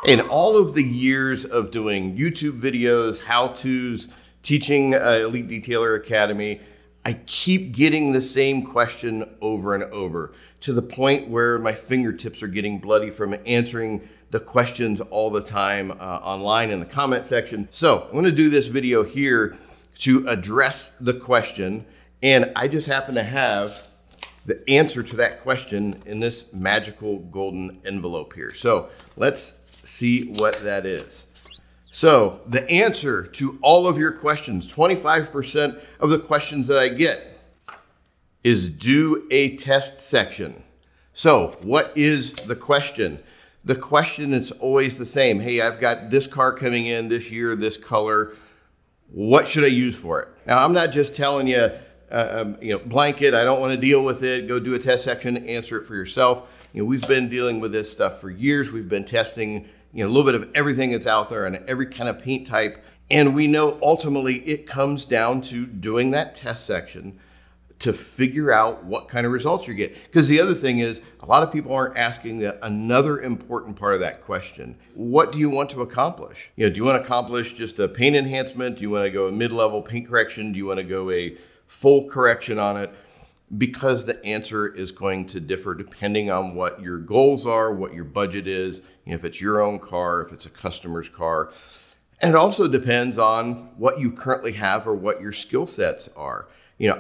In all of the years of doing YouTube videos, how-tos, teaching Elite Detailer Academy, I keep getting the same question over and over to the point where my fingertips are getting bloody from answering the questions all the time online in the comment section. So I'm going to do this video here to address the question, and I just happen to have the answer to that question in this magical golden envelope here. So let's see what that is. So the answer to all of your questions, 25% of the questions that I get, is do a test section. So what is the question? The question is always the same. Hey, I've got this car coming in this year, this color. What should I use for it? Now, I'm not just telling you, blanket, I don't want to deal with it, go do a test section, answer it for yourself. We've been dealing with this stuff for years. We've been testing, a little bit of everything that's out there and every kind of paint type. And we know ultimately it comes down to doing that test section to figure out what kind of results you get. Because the other thing is, a lot of people aren't asking another important part of that question. What do you want to accomplish? Do you want to accomplish just a paint enhancement? Do you want to go a mid-level paint correction? Do you want to go a full correction on it? Because the answer is going to differ depending on what your goals are, what your budget is, if it's your own car, if it's a customer's car. And it also depends on what you currently have or what your skill sets are.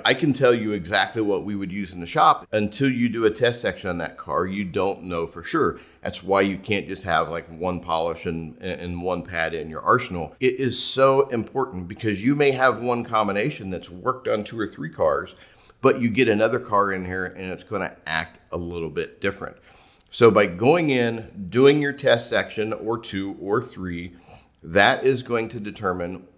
I can tell you exactly what we would use in the shop. Until you do a test section on that car, you don't know for sure. That's why you can't just have like one polish and one pad in your arsenal. It is so important because you may have one combination that's worked on 2 or 3 cars, but you get another car in here and it's going to act a little bit different. So by going in, doing your test section or 2 or 3, that is going to determine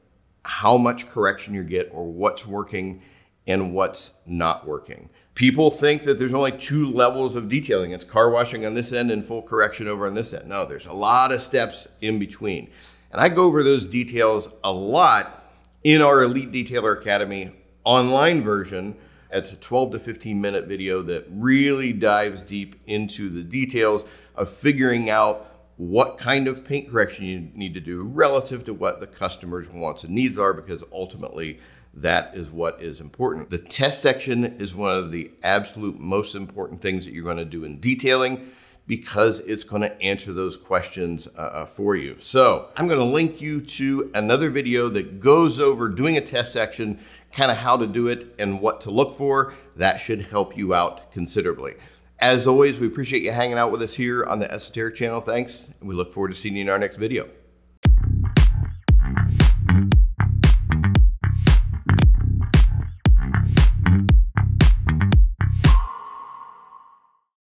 how much correction you get or what's working and what's not working. People think that there's only 2 levels of detailing. It's car washing on this end and full correction over on this end. No, there's a lot of steps in between. And I go over those details a lot in our Elite Detailer Academy online version. It's a 12 to 15 minute video that really dives deep into the details of figuring out what kind of paint correction you need to do relative to what the customer's wants and needs are, because ultimately that is what is important. The test section is one of the absolute most important things that you're going to do in detailing, because it's going to answer those questions for you. So I'm going to link you to another video that goes over doing a test section, kind of how to do it and what to look for. That should help you out considerably. As always, we appreciate you hanging out with us here on the Esoteric channel. Thanks, and we look forward to seeing you in our next video.